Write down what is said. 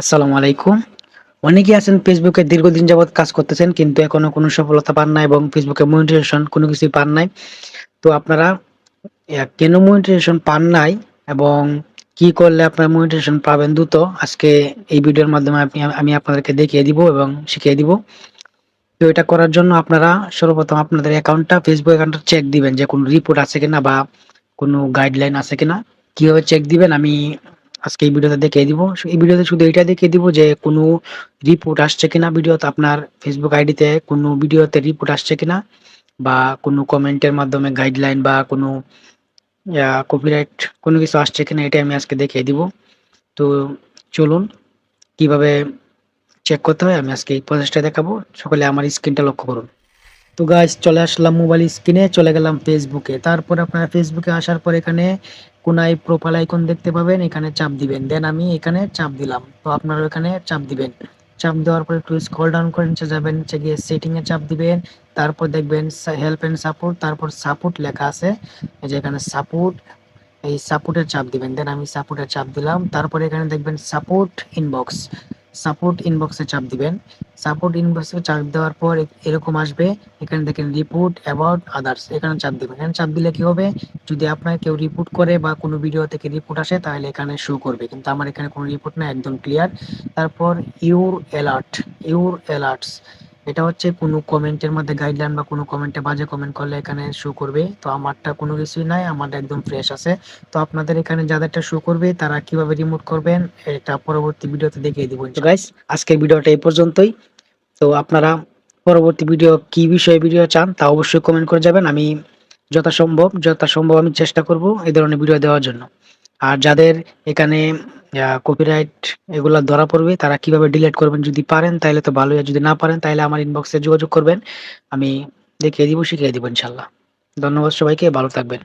আসসালামু আলাইকুম। অনেকেই আছেন ফেসবুকে দীর্ঘদিন যাবৎ কাজ করতেছেন কিন্তু এখনো কোনো সফলতা পান নাই এবং ফেসবুকে মনিটাইজেশন কোনো কিছুই পান নাই। তো আপনারা কেন মনিটাইজেশন পান নাই এবং কি করলে আপনারা মনিটাইজেশন পাবেন দ্রুত আজকে এই ভিডিওর মাধ্যমে আমি আপনাদেরকে দেখিয়ে দিব এবং শিখিয়ে দিব। তো এটা করার জন্য আপনারা সর্বপ্রথম আপনাদের ফেসবুক অ্যাকাউন্টটা চেক দিবেন যে কোনো রিপোর্ট আছে কিনা বা কোনো গাইডলাইন আছে কিনা। কিভাবে চেক দিবেন আমি আজকে এই ভিডিওতে দেখিয়ে দিব। এই ভিডিওতে শুধু এটা দেখিয়ে দিব যে কোনো রিপোর্ট আসছে কিনা ভিডিওতে, আপনার ফেসবুক আইডিতে কোনো ভিডিওতে রিপোর্ট আসছে কিনা বা কোনো কমেন্টের মাধ্যমে গাইডলাইন বা কোনো কপিরাইট কোনো কিছু আসছে কিনা, এটা আমি আজকে দেখিয়ে দিব। তো চলুন কিভাবে চেক করতে হয় আমি আজকে এই প্রসেসটা দেখাবো। সকলে আমার স্ক্রিনটা লক্ষ্য করুন। তো গাইস চলে আসলাম মোবাইল স্ক্রিনে, চলে গেলাম ফেসবুকে। তারপর আপনারা ফেসবুকে আসার পর এখানে কোনায় প্রোফাইল আইকন দেখতে পাবেন, এখানে চাপ দিবেন। দেন আমি এখানে চাপ দিলাম, তো আপনারা এখানে চাপ দিবেন। চাপ দেওয়ার পর একটু স্ক্রল ডাউন করে নিচে যাবেন, নিচে গিয়ে সেটিং এ চাপ দিবেন। তারপর দেখবেন হেল্প এন্ড সাপোর্ট, তারপর সাপোর্ট লেখা আছে, এই যে এখানে সাপোর্ট, এই সাপোর্টের চাপ দিবেন। দেন আমি সাপোর্টের চাপ দিলাম। তারপরে এখানে দেখবেন সাপোর্ট ইনবক্স, সাপোর্ট ইনবক্সে চাপ দিবেন। সাপোর্ট ইনবক্সে চাপ দেওয়ার পর এরকম আসবে। এখানে দেখেন রিপোর্ট অ্যাবাউট আদার্স, এখানে চাপ দিবেন। এখানে চাপ দিলে কি হবে, যদি আপনার কেউ রিপোর্ট করে বা কোনো ভিডিও থেকে রিপোর্ট আসে তাহলে এখানে শো করবে, কিন্তু আমার এখানে কোনো রিপোর্ট না, একদম ক্লিয়ার। তারপর ইউর অ্যালার্ট, ইউর অ্যালার্টস, এটা হচ্ছে কোনো কমেন্টের মধ্যে গাইডলাইন বা কোনো কমেন্টে বাজে কমেন্ট করলে এখানে শো করবে। তো আমারটা কোনো কিছুই নাই, আমারটা একদম ফ্রেশ আছে। তো আপনাদের এখানে যাদেরটা শো করবে তারা কিভাবে রিমুভ করবেন এটা পরবর্তী ভিডিওতে দেখিয়ে দিব। তো গাইস আজকের ভিডিওটা এই পর্যন্তই। তো আপনারা পরবর্তী ভিডিও কি বিষয়ে ভিডিও চান তা অবশ্যই কমেন্ট করে যাবেন। আমি যথাসম্ভব আমি চেষ্টা করব এই ধরনের ভিডিও দেওয়ার জন্য। আর যাদের এখানে কপিরাইট এগুলা ধরা পড়বে তারা কিভাবে ডিলিট করবেন যদি পারেন তাহলে তো ভালোই, আর যদি না পারেন তাহলে আমার ইনবক্সে যোগাযোগ করবেন। আমি দেখিয়ে দিব, শিখিয়ে দিব ইনশাল্লাহ। ধন্যবাদ সবাইকে, ভালো থাকবেন।